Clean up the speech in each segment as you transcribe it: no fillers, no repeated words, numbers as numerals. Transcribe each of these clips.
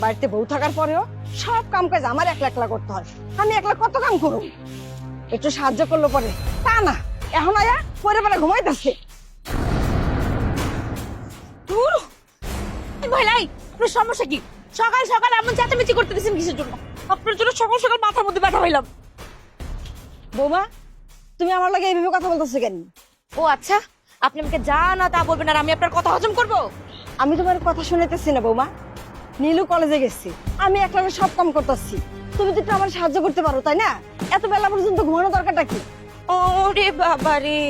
বাড়িতে বউ থাকার পরেও সব কাম কাজ আমার একলা একলা করতে হয়। আমি একলা কত কাম করব? একটু সাহায্য করলো পরে, তা না, এখন আয়া পরে বেলা ঘুমাইতেছে। দূর ভাই, আপনার সমস্যা কি? সকাল সকাল এমন চেঁচামেচি করতে দিচ্ছেন কিসের জন্য? আপনার জন্য সকাল সকাল মাথার মধ্যে ব্যথা হইলাম। বৌমা, তুমি আমার লাগে এইভাবে কথা বলতেছো কেন? ও আচ্ছা, আপনি আমাকে যা না তা বলবেন আর আমি আপনার কথা হজম করবো? আমি তোমার কথা শুনাইতেছি না বৌমা। নীলু কলেজে গেছি, আমি একলা সব কাম করতেছি। তুমি তো একটু আমার সাহায্য করতে পারো, তাই না? এত বেলা পর্যন্ত ঘুমানো দরকারটা কি? ওরে বাবা রে,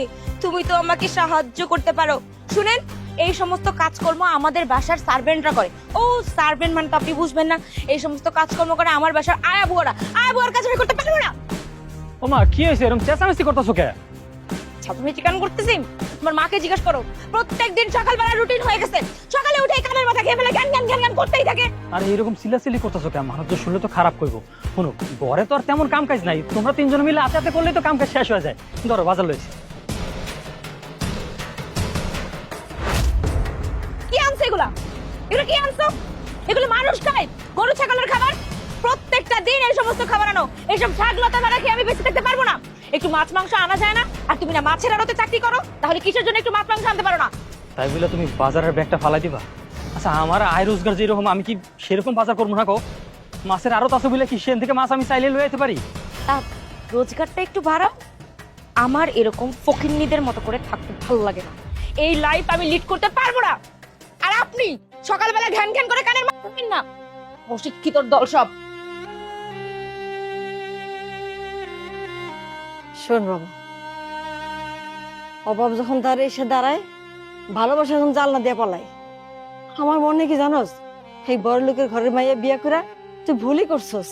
তুমি তো আমাকে সাহায্য করতে পারো। শুনেন, এই সমস্ত কাজকর্ম আমাদের বাসার সার্ভেন্টরা করে। ও সার্ভেন্ট মানে তো আপনি বুঝবেন না। এই সমস্ত কাজকর্ম করে আমার বাসার আয়া বুয়ারা। আয়া বুয়ার কাজ আমি করতে পারবো না। ওমা কি হয়েছে, এরকম চেঁচামেচি করতেছো কে? ছাত্রমেচি কেন করতেছি? তোমার মাকে জিজ্ঞেস করো। প্রত্যেকদিন সকালবেলা রুটিন হয়ে গেছে, সকালে উঠে কানের মাথা খেয়ে ফেলে জ্ঞান জ্ঞান জ্ঞান জ্ঞান করতেই থাকে। আর এরকম চিল্লাচিল্লি করতেছো কে? মানুষ তো শুনলে তো খারাপ করবো। শোনো, ঘরে তো আর তেমন কাম কাজ নাই, তোমরা তিনজন মিলে হাতে হাতে করলেই তো কাম কাজ শেষ হয়ে যায়। ধরো বাজার লইছি। কি আনছো এগুলা? এগুলো কি আনছো? এগুলো মানুষ খায়, গরু ছাগলের খাবার। প্রত্যেকটা দিন এই সমস্ত খাবার আনো। এইসব শাক লতা ছাড়া খেয়ে আমি বেঁচে থাকতে পারবো না। একটু মাছ মাংস আনা যায় না? আর তুমি না মাছের আড়তে চাকরি করো, তাহলে কিসের জন্য একটু মাছ মাংস আনতে পারো না? তাই বলে তুমি বাজারের ব্যাগটা ফালাই দিবা? আচ্ছা, আমার আয় রোজগার যেরকম, আমি কি সেরকম বাজার করবো না? কো মাছের আড়ত আছে বলে কি সেখান থেকে মাছ আমি চাইলে লয়ে যেতে পারি? তা রোজগারটা একটু বাড়াও। আমার এরকম ফকিন্নিদের মতো করে থাকতে ভালো লাগে না। এই লাইফ আমি লিড করতে পারবো না। আর আপনি সকালবেলা ঘ্যান ঘ্যান করে কানের মাথা থাকেন না। অশিক্ষিতর দল সব। শোন বাবা, অভাব যখন তার এসে দাঁড়ায়, ভালোবাসা যখন জানলা দিয়ে পালায়, আমার মনে কি জানোস, এই বড় লোকের ঘরের মাইয়া বিয়া করা তুই ভুলই করছস।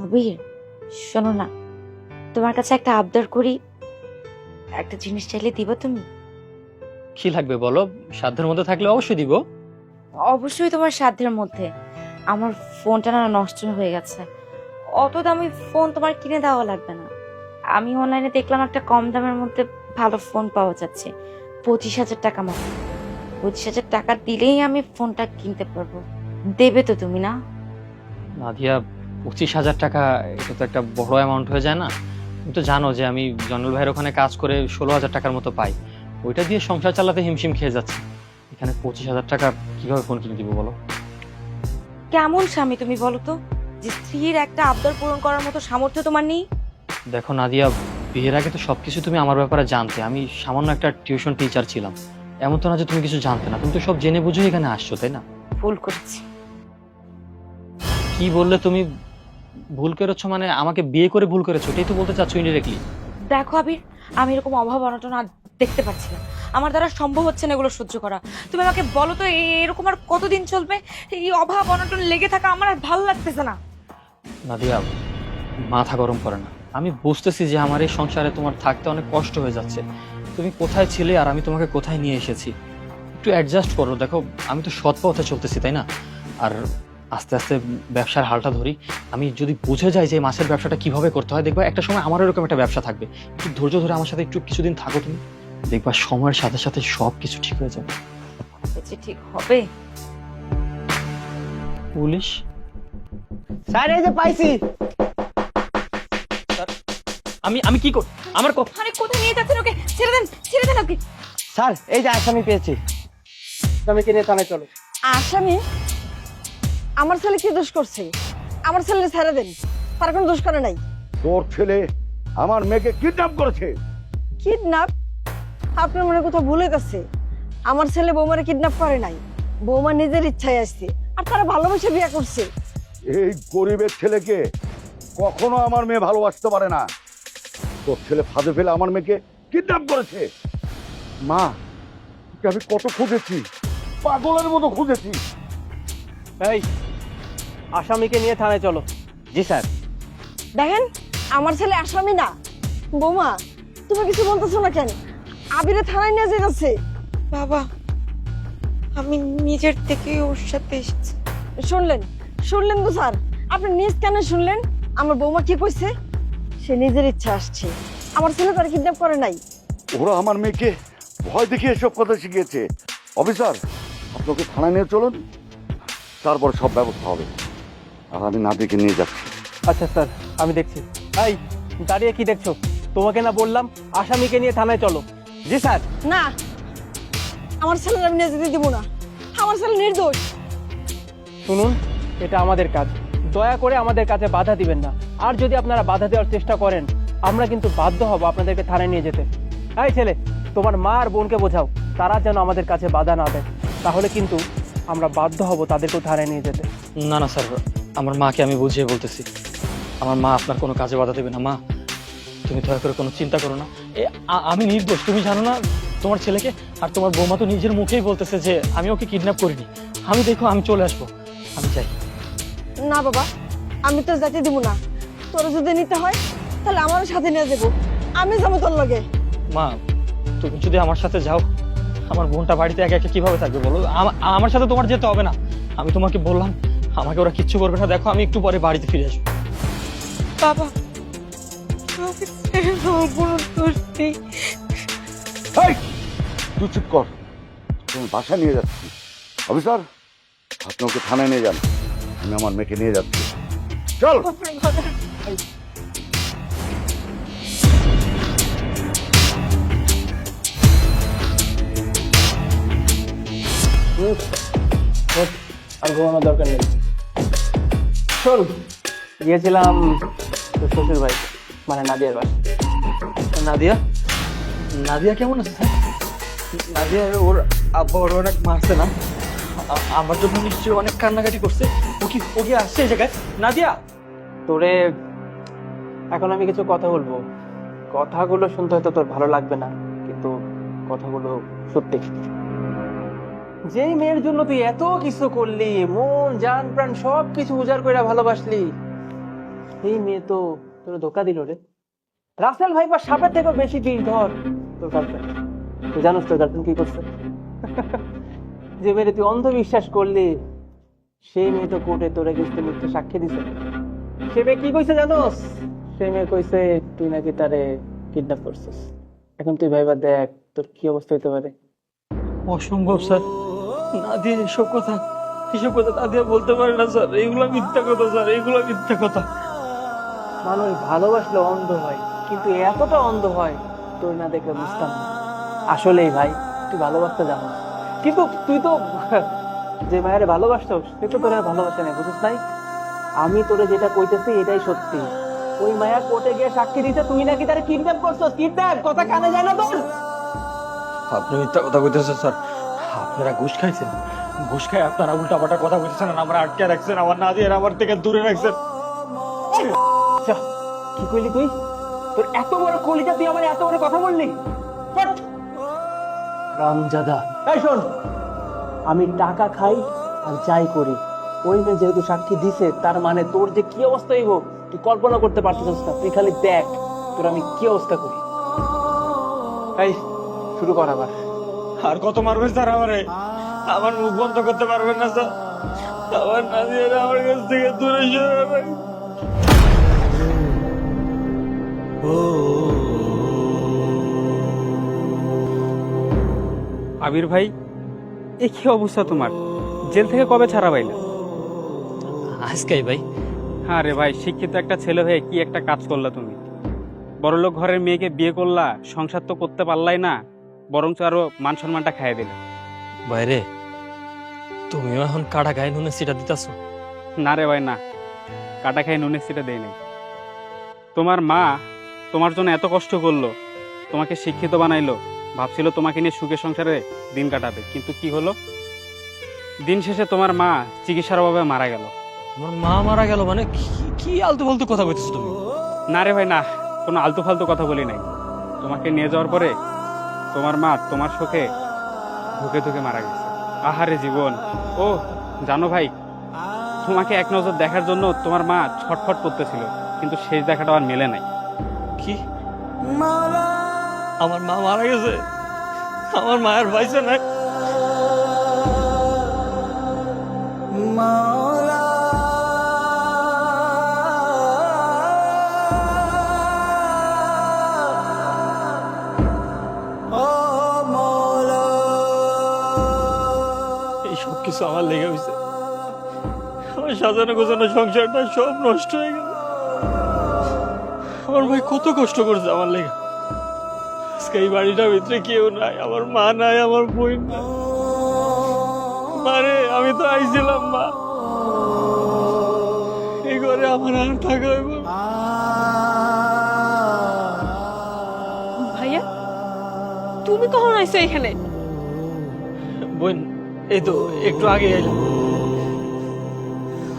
আবির, শোনো না, তোমার কাছে একটা আবদার করি। একটা জিনিস চাইলে দিবা তুমি? কি লাগবে বলো, সাধ্যের মধ্যে থাকলে অবশ্যই দিব। অবশ্যই তোমার সাধ্যের মধ্যে। আমার ফোনটা না নষ্ট হয়ে গেছে। অত দামি ফোন তোমার কিনে দেওয়া লাগবে না। আমি অনলাইনে দেখলাম একটা কম দামের মধ্যে ভালো ফোন পাওয়া যাচ্ছে, 25,000 টাকা মতো। 25,000 টাকা দিলেই আমি ফোনটা কিনতে পারবো। দেবে তো তুমি, না? নাদিয়া, 25,000 টাকা এটা তো একটা বড় অ্যামাউন্ট হয়ে যায় না? তুমি তো জানো যে আমি জনল ভাইয়ের ওখানে কাজ করে 16,000 টাকার মতো পাই। ওইটা দিয়ে সংসার চালাতে হিমশিম খেয়ে যাচ্ছে। এখানে 25,000 টাকা কিভাবে ফোন কিনে দিব বলো? কেমন স্বামী তুমি বলো তো, যে স্ত্রীর একটা আবদার পূরণ করার মতো সামর্থ্য তোমার নেই? দেখো নাদিয়া, বিয়ের আগে তো সবকিছু তুমি আমার ব্যাপারে জানতে। আমি সামান্য একটা টিউশন টিচার ছিলাম। এমন তো না যে তুমি কিছু জানতে না। তুমি তো সব জেনে বুঝে এখানে আসছো, তাই না? ভুল করেছি। কি বললে তুমি? ভুল করেছো মানে আমাকে বিয়ে করে ভুল করেছো, এটাই তো বলতে চাচ্ছ ইনডিরেক্টলি? দেখো আবির, আমি এরকম অভাব অনটন আর দেখতে পাচ্ছি না। আমার দ্বারা সম্ভব হচ্ছে না এগুলো সহ্য করা। তুমি আমাকে বলো তো, এরকম আর কতদিন চলবে? এই অভাব অনটন লেগে থাকা আমার আর ভালো লাগতেছে না। নাদিয়া, মাথা গরম করে না। আমি বুঝতেছি যে আমার এই সংসারে তোমার থাকতে অনেক কষ্ট হয়ে যাচ্ছে। তুমি কোথায় ছিলে আর আমি তোমাকে কোথায় নিয়ে এসেছি, একটু অ্যাডজাস্ট করো। দেখো, আমি তো সৎ পথে চলতেছি, তাই না? আর আস্তে আস্তে ব্যবসার হালটা ধরি। আমি যদি বুঝে যাই যে মাছের ব্যবসাটা কিভাবে করতে হয়, দেখবা একটা সময় আমারও এরকম একটা ব্যবসা থাকবে। একটু ধৈর্য ধরে আমার সাথে একটু কিছুদিন থাকো তুমি, দেখবা সময়ের সাথে সাথে সব কিছু ঠিক হয়ে যাবে। যে ঠিক হবে। পুলিশ স্যার, এই যে পাইছি। আমি আমি কি কর আমার আরে কোথায় নিয়ে যাচ্ছেন ওকে? ছেড়ে দেন, ছেড়ে দেন ওকে। স্যার, এই যে আসামি পেয়েছি। তুমি কিনে থানায় চলো। আসামি? আমার ছেলে কি দোষ করছে? আমার ছেলে ছেড়ে দেন, তার কোনো দোষ করে নাই। তোর ছেলে আমার মেয়েকে কিডন্যাপ করেছে। কিডন্যাপ? আপনার মনে কোথাও ভুল হইতাছে। আমার ছেলে বৌমারে কিডন্যাপ করে নাই, বৌমা নিজের ইচ্ছায় আসছে, আর তারা ভালোবেসে বিয়ে করছে। এই গরিবের ছেলেকে কখনো আমার মেয়ে ভালোবাসতে পারে না। তোর ছেলে ফাঁদে ফেলে আমার মেয়েকে কিডন্যাপ করেছে। মা, ওকে আমি কত খুঁজেছি, পাগলের মতো খুঁজেছি। এই, আসামিকে নিয়ে থানায় চলো। জি স্যার। দেখেন, আমার ছেলে আসামি না। বৌমা, তুমি কিছু বলতেছো না কেন? আবিরে থানায় নিয়ে যেতেছে। বাবা, আমি নিজের থেকে ওর সাথে এসেছি। শুনলেন? শুনলেন তো স্যার? আপনি নিজ কেন শুনলেন? আমার বৌমা কি কইছে? সে নিজের ইচ্ছা আসছে, আমার ছেলে তার কিডন্যাপ করে নাই। ওরা আমার মেয়েকে ভয় দেখিয়ে এসব কথা শিখিয়েছে। অফিসার, আপনাকে থানায় নিয়ে চলুন, তারপর সব ব্যবস্থা হবে। আর আমি নাদিকে নিয়ে যাচ্ছি। আচ্ছা স্যার, আমি দেখছি। এই, দাঁড়িয়ে কি দেখছো? তোমাকে না বললাম আসামিকে নিয়ে থানায় চলো। জি স্যার। না, আমার ছেলের আমি নিয়ে যেতে দিব না। আমার ছেলে নির্দোষ। শুনুন, এটা আমাদের কাজ, দয়া করে আমাদের কাজে বাধা দিবেন না। আর যদি আপনারা বাধা দেওয়ার চেষ্টা করেন, আমরা কিন্তু বাধ্য হব আপনাদেরকে থানায় নিয়ে যেতে। এই ছেলে, তোমার মা আর বোনকে বোঝাও, তারা যেন আমাদের কাছে বাধা না দেয়, তাহলে কিন্তু আমরা বাধ্য হব তাদেরকেও থানায় নিয়ে যেতে। না না স্যার, আমার মাকে আমি বুঝিয়ে বলতেছি। আমার মা আপনার কোনো কাজে বাধা দেবে না। মা, তুমি দয়া করে কোনো চিন্তা করো না। আমি নির্দোষ, তুমি জানো না তোমার ছেলেকে? আর তোমার বৌমা তো নিজের মুখেই বলতেছে যে আমি ওকে কিডন্যাপ করিনি। আমি দেখো, আমি চলে আসবো, আমি চাই। না বাবা, আমি তো যেতে দিব না। তোর যদি নিতে হয় তাহলে আমারও সাথে নিয়ে যাবো। আমি যাবো তোর লগে। মা, তুমি যদি আমার সাথে যাও, আমার বোনটা বাড়িতে একা একা কিভাবে থাকবে বলো? আমার সাথে তোমার যেতে হবে না। আমি তোমাকে বললাম, আমাকে ওরা কিচ্ছু করবে না। দেখো, আমি একটু পরে বাড়িতে ফিরে আসবো। বাবা, আমার কোনো দোষ নেই। এই, তুই চুপ কর, তুমি বাসা নিয়ে যাচ্ছি। অফিসার, আপনি ওকে থানায় নিয়ে যান, আমি আমার মেয়েকে নিয়ে যাচ্ছি। চল। আর ঘুমানোর দরকার নেই। শোন, গিয়েছিলাম তোর শ্বশুর বাড়ি, মানে নাদিয়ার বাড়ি। নাদিয়া, নাদিয়া কেমন আছে স্যার? নাদিয়া, ওর আব্বা ওর অনেক মারছে না? আমার জন্য নিশ্চয়ই অনেক কান্নাকাটি করছে। ও কি আসছে এই জায়গায়? নাদিয়া, তোরে এখন আমি কিছু কথা বলবো। কথাগুলো শুনতে হয়তো তোর ভালো লাগবে না, কিন্তু কথাগুলো সত্যি। যেই মেয়ের জন্য তুই এত কিছু করলি, মন জান প্রাণ সব কিছু উজাড় করে ভালোবাসলি, এই মেয়ে তো তোর ধোকা দিল রে। রাসেল ভাই বা সাপের থেকেও বেশি বিষ ধর তোর গার্লফ্রেন্ড। তুই জানোস তোর গার্লফ্রেন্ড কি করছে? যে মেয়ে তুই অন্ধবিশ্বাস করলি, সেই মেয়ে তো কোর্টে তোর এগেইনস্টে মিথ্যে সাক্ষী দিছে। সে মেয়ে কি কইছে জানোস? সে মেয়ে কইছে তুই নাকি তারে কিডন্যাপ করছিস। এখন তুই ভাইবা দেখ তোর কি অবস্থা হইতে পারে। অসম্ভব স্যার। নাদিয়া এসব কথা নাদিয়া বলতে পারে না স্যার। এইগুলো মিথ্যা কথা স্যার, এইগুলো মিথ্যা কথা। মানুষ ভালোবাসলে অন্ধ হয়, কিন্তু এতটা অন্ধ হয় তোর না দেখলে বুঝতাম না। আসলেই ভাই, তুই ভালোবাসতে জানো, কিন্তু তুই তো যে মায়ের ভালোবাসতো সে তো তোর আর ভালোবাসে না, বুঝিস নাই? আমি তোরে যেটা কইতেছি এটাই সত্যি। ওই মায়া কোর্টে গিয়ে সাক্ষী দিতে তুই নাকি তারে কিডন্যাপ করছস। কিডন্যাপ কথা কানে যায় না তোর? আপনি মিথ্যা কথা বলতেছেন স্যার। আপনারা ঘুষ খাইছেন, ঘুষ খাই আপনারা উল্টাপাল্টা কথা বলতেছেন, আমরা আটকে রাখছেন, আমার নাদিয়ার আমার থেকে দূরে রাখছেন। আচ্ছা, কি কইলি তুই? তোর এত বড় কলিজা, তুই আমার এত বড় কথা বললি? রামজাদা, এই শোন, আমি টাকা খাই আর যাই করি, ওই মেয়ে যেহেতু সাক্ষী দিছে, তার মানে তোর যে কি অবস্থা হইব তুই কল্পনা করতে পারছিস না। তুই খালি দেখ তোর আমি কি অবস্থা করি। এই শুরু কর আবার। আর কত মারবেন স্যার আমারে? আমার মুখ বন্ধ করতে পারবেন না স্যার। আমার নাদিয়ার আমার কাছ থেকে দূরে সরে যাবে। আবির ভাই, এ কি অবস্থা তোমার? জেল থেকে কবে ছাড়া পাইলে? আজকেই ভাই। হ্যাঁ রে ভাই, শিক্ষিত একটা ছেলে হয়ে কি একটা কাজ করলা তুমি। বড়লোক ঘরের মেয়েকে বিয়ে করলা, সংসার তো করতে পারলাই না, বরঞ্চ আরো মান সম্মানটা খাইয়ে দিলে। বাইরে তুমিও এখন কাটা গায়ে নুনে সিটা দিতেছ? না রে ভাই না, কাটা খাই নুনের সিটা দেয় নাই। তোমার মা তোমার জন্য এত কষ্ট করলো, তোমাকে শিক্ষিত বানাইলো, ভাবছিল তোমাকে নিয়ে সুখে সংসারে দিন কাটাবে, কিন্তু কি হলো? দিন শেষে তোমার মা চিকিৎসার অভাবে মারা গেল। আমার মা মারা গেল মানে? কি আলতু ফালতু কথা বলতেছো তুমি? না রে ভাই না, কোনো আলতু ফালতু কথা বলি নাই। তোমাকে নিয়ে যাওয়ার পরে তোমার মা তোমার শোকে ধুকে ধুকে মারা গেছে। আহারে জীবন। ও জানো ভাই, তোমাকে এক নজর দেখার জন্য তোমার মা ছটফট করতেছিল, কিন্তু শেষ দেখাটা আর মেলে নাই। কি? আমার মা মারা গেছে? আমার মায়ের বাইসে নাই? সবকিছু আমার লেগে হয়েছে। আমার সাজানো গোছানো সংসারটা সব নষ্ট হয়ে গেল। আমার ভাই কত কষ্ট করছে আমার লেগে। আজকে এই বাড়িটার ভিতরে কেউ নাই, আমার মা নাই, আমার বোন নাই। মারে আমি তো আইছিলাম মা, এই ঘরে আমার আর থাকা হইব না। ভাইয়া তুমি কখন আইছো এখানে? বোন এই তো একটু আগে এলাম।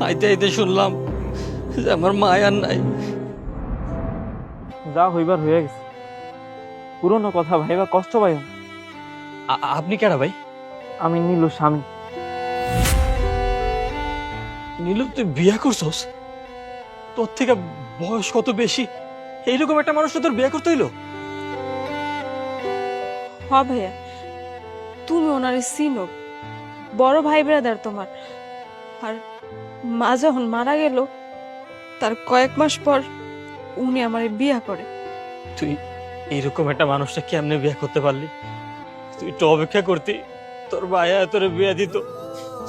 আইতে আইতে শুনলাম যে আমার মা আর নাই। যা হইবার হয়ে গেছে, পুরনো কথা ভাইবা কষ্ট পাই না। আপনি কেডা ভাই? আমি নীলু স্বামী। নীলু তুই বিয়ে করছস? তোর থেকে বয়স কত বেশি, এইরকম একটা মানুষ তোর বিয়ে করতে হইলো? হ ভাইয়া, তুমি ওনারে চিনো, বড় ভাই ব্রাদার তোমার। আর মা যখন মারা গেল তার কয়েক মাস পর উনি আমারে বিয়া করে। তুই এইরকম একটা মানুষটা কেমনে বিয়ে করতে পারলি? তুই একটু অপেক্ষা করতি, তোর ভাইয়া তোর বিয়ে দিত,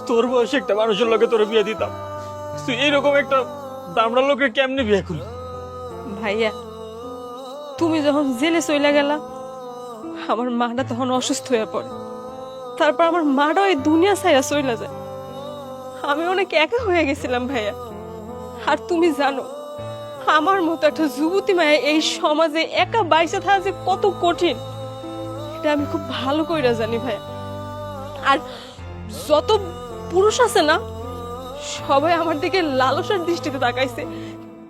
তোর বয়সে একটা মানুষের লোকে তোর বিয়ে দিতাম। তুই এইরকম একটা দামড়া লোকের কেমনে বিয়ে করলি? ভাইয়া তুমি যখন জেলে চলে গেলা, আমার মাটা তখন অসুস্থ হয়ে পড়ে। তারপর আমার মাটা ওই দুনিয়া ছাইরা চলে যায়। আমি অনেক একা হয়ে গেছিলাম ভাইয়া। আর তুমি জানো আমার মতো একটা যুবতী মায়া এই সমাজে একা বাইসে থাকা যে কত কঠিন, এটা আমি খুব ভালো কইরা জানি ভাইয়া। আর যত পুরুষ আছে না, সবাই আমার দিকে লালসার দৃষ্টিতে তাকাইছে,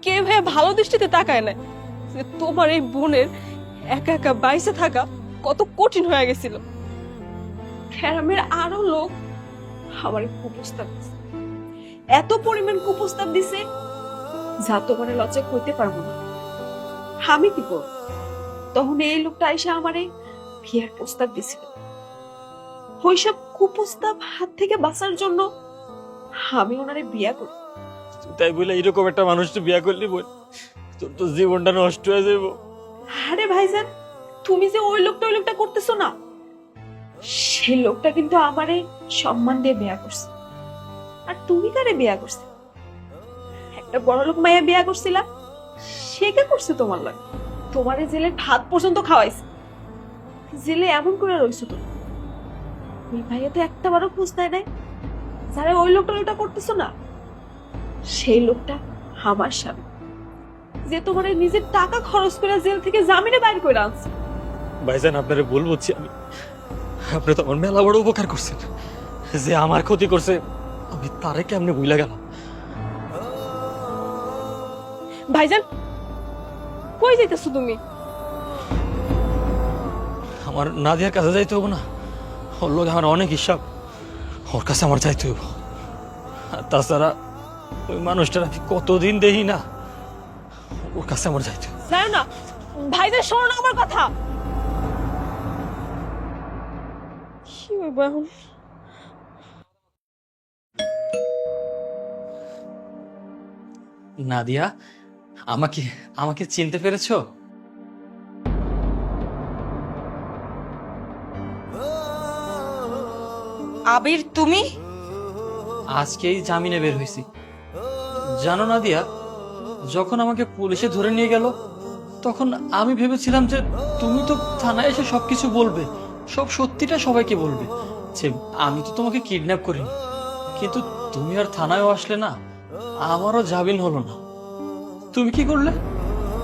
কে ভাইয়া ভালো দৃষ্টিতে তাকায় না যে তোমার এই বোনের একা একা বাইসে থাকা কত কঠিন হয়ে গেছিল। গ্রামের আরো লোক আমার কুপ্রস্তাব দিছে, এত পরিমাণ কুপ্রস্তাব দিছে যা তোমার লজ্জা করতে পারবো না। আমি কি করব? তখন এই লোকটা এসে আমারে বিয়ের প্রস্তাব দিছিল। ওইসব কুপ্রস্তাব হাত থেকে বাঁচার জন্য আমি ওনারে বিয়ে করি। তাই বলে এইরকম একটা মানুষ তো বিয়ে করলি বোন, তোর তো জীবনটা নষ্ট হয়ে যাবো। আরে ভাইজান, তুমি যে ওই লোকটা করতেছো না, সেই লোকটা কিন্তু আমারে সম্মান দিয়ে বিয়ে করছে। আর তুমি কারে বিয়ে করছে? একটা বড় লোক মাইয়া বিয়ে করছিলা, সে কে করছে তোমার লাগে? তোমারে জেলে ভাত পর্যন্ত খাওয়াইছে, জেলে এমন করে রইছো তুমি। ওই ভাইয়া তো একটা বারও খোঁজ দেয় নাই। যারা ওই লোকটা করতেছো না, সেই লোকটা আমার স্বামী, যে তোমার নিজের টাকা খরচ করে জেল থেকে জামিনে বাইর করে আনছে। ভাইজান আপনারে ভুল বলছি আমি, আপনি তো আমার মেলা বড় উপকার করছেন। যে আমার ক্ষতি করছে আমি তারে কেমনে ভুলে গেলাম। ভাইজান কই যাইতেছো তুমি? আমার নাদিয়ার কাছে যাইতে হবো না? ওর লোক আমার অনেক হিসাব, ওর কাছে আমার যাইতে হইব। আর তাছাড়া ওই মানুষটার আমি কতদিন দেখি না, ওর কাছে আমার যাইতে হইব। জানো না ভাইজান, শোনো না আমার কথা। কি হইব এখন? নাদিয়া, আমাকে আমাকে চিনতে পেরেছো? আবির তুমি? আজকেই জামিনে বের হয়েছি। জানো নাদিয়া, যখন আমাকে পুলিশে ধরে নিয়ে গেল তখন আমি ভেবেছিলাম যে তুমি তো থানায় এসে সবকিছু বলবে, সব সত্যিটা সবাইকে বলবে যে আমি তো তোমাকে কিডন্যাপ করিনি। কিন্তু তুমি আর থানায়ও আসলে না, আমারও জামিন হলো না। তুমি কি করলে?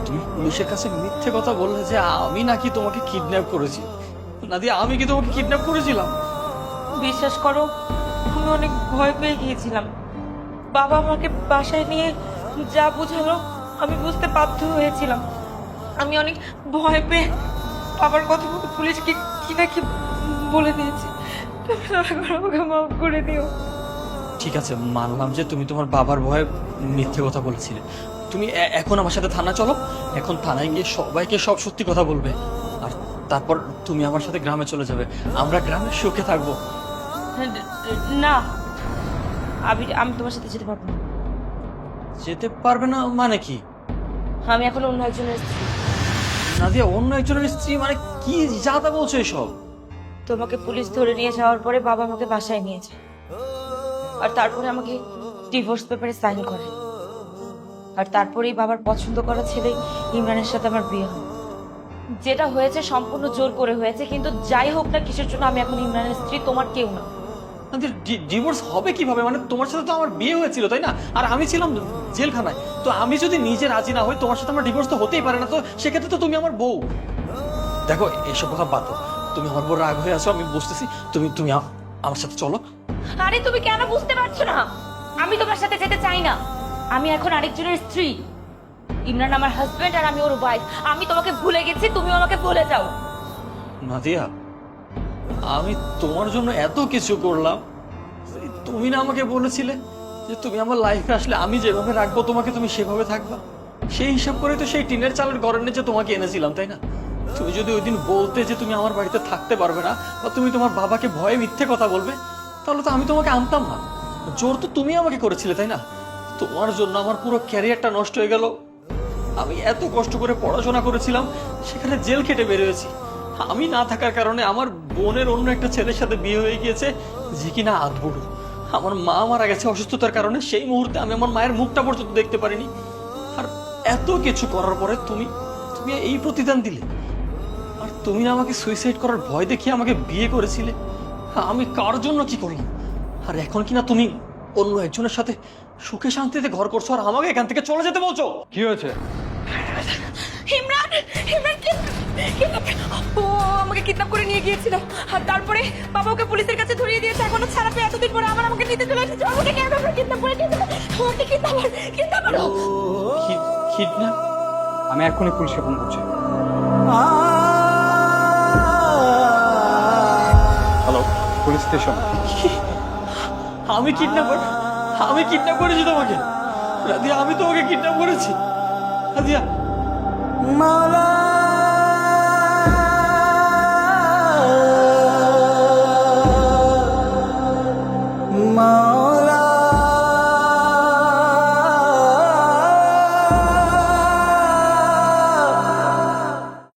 তুমি পুলিশের কাছে মিথ্যে কথা বললে যে আমি নাকি তোমাকে কিডন্যাপ করেছি। নাদিয়া, আমি কি তোমাকে কিডন্যাপ করেছিলাম? বিশ্বাস করো, আমি অনেক ভয় পেয়ে গিয়েছিলাম। বাবা আমাকে বাসায় নিয়ে যা বুঝালো আমি বুঝতে বাধ্য হয়েছিলাম। আমি অনেক ভয় পেয়ে বাবার কথা মতো পুলিশকে কি না কি বলে দিয়েছি। আমাকে মাফ করে দিও। ঠিক আছে, মানলাম যে তুমি তোমার বাবার ভয়ে মিথ্যে কথা বলেছিলে। তুমি এখন আমার সাথে থানা চলো, এখন থানায় গিয়ে সবাইকে সব সত্যি কথা বলবে। আর তারপর তুমি আমার সাথে গ্রামে চলে যাবে, আমরা গ্রামের সুখে থাকবো। না আবির, আমি তোমার সাথে যেতে পারবো না। যেতে পারবে না মানে কি? আমি এখন অন্য একজনের স্ত্রী। নাদিয়া, অন্য একজনের স্ত্রী মানে কি যা তা বলছো এসব? তোমাকে পুলিশ ধরে নিয়ে যাওয়ার পরে বাবা আমাকে বাসায় নিয়েছে। আর তারপরে আমাকে ডিভোর্স পেপারে সাইন করে। আর তারপরেই বাবার পছন্দ করা ছেলে ইমরানের সাথে আমার বিয়ে হয়। যেটা হয়েছে সম্পূর্ণ জোর করে হয়েছে, কিন্তু যাই হোক না কিসের জন্য, আমি এখন ইমরানের স্ত্রী, তোমার কেউ না। ডিভোর্স হবে কিভাবে? মানে তোমার সাথে তো আমার বিয়ে হয়েছিল, তাই না? আর আমি ছিলাম জেলখানায়। তো আমি যদি নিজে রাজি না হই, তোমার সাথে আমার ডিভোর্স তো হতেই পারে না। তো সেক্ষেত্রে তো তুমি আমার বউ। দেখো, এইসব কথা বাদ দাও। তুমি আমার বউ রাগ হয়ে আছো, আমি বুঝতেছি। তুমি আমার সাথে চলো। আরে তুমি কেন বুঝতে পারছো না? আমি তোমার সাথে যেতে চাই না। আমি এখন আরেকজনের স্ত্রী। ইমরান আমার হাজবেন্ড আর আমি ওর ওয়াইফ। আমি তোমাকে ভুলে গেছি, তুমিও আমাকে ভুলে যাও। নাদিয়া, আমি তোমার জন্য এত কিছু করলাম, তুমি না আমাকে বলেছিলে যে তুমি আমার লাইফে আসলে আমি যেভাবে রাখবো তোমাকে, তুমি সেভাবে থাকবা। সেই হিসাব করে তো সেই টিনের চালের ঘরের নিচে তোমাকে এনেছিলাম, তাই না? তুমি যদি ওই দিন বলতে যে তুমি আমার বাড়িতে থাকতে পারবে না, বা তুমি তোমার বাবাকে ভয়ে মিথ্যে কথা বলবে, তাহলে তো আমি তোমাকে আনতাম না। জোর তো তুমি আমাকে করেছিলে, তাই না? তোমার জন্য আমার পুরো ক্যারিয়ারটা নষ্ট হয়ে গেল। আমি এত কষ্ট করে পড়াশোনা করেছিলাম, সেখানে জেল খেটে বের হয়েছি। আমি না থাকার কারণে আমার বোনের অন্য একটা ছেলের সাথে বিয়ে হয়ে গিয়েছে, যে কিনা আধবুড়ো। আমার মা মারা গেছে অসুস্থতার কারণে, সেই মুহূর্তে আমি আমার মায়ের মুখটা পর্যন্ত দেখতে পারিনি। আর এত কিছু করার পরে তুমি এই প্রতিদান দিলে। আর তুমি না আমাকে সুইসাইড করার ভয় দেখিয়ে আমাকে বিয়ে করেছিলে। আমি কার জন্য কি করলাম? আর এখন কিনা তুমি অন্য একজনের সাথে সুখে শান্তিতে ঘর করছো, আর আমাকে এখান থেকে চলে যেতে বলছো। কি হয়েছে? ইমরান ও আমাকে কিডন্যাপ করে নিয়ে গিয়েছিল। আর তারপরে বাবা ওকে পুলিশের কাছে ধরিয়ে দিয়েছে। এখনো ছাড়া পেয়ে এতদিন পরে আবার আমাকে নিতে চলে এসেছে। আমাকে কেন কিডন্যাপ করে নিয়ে যাবে? আমাকে কিডন্যাপ করো। কিডন্যাপ? আমি এখনই পুলিশে ফোন করছি। Hello, police station. আমি কিডন্যাপ করেছি তোমাকে? রাদিয়া, আমি তোমাকে কিডন্যাপ করেছি। রাদিয়া,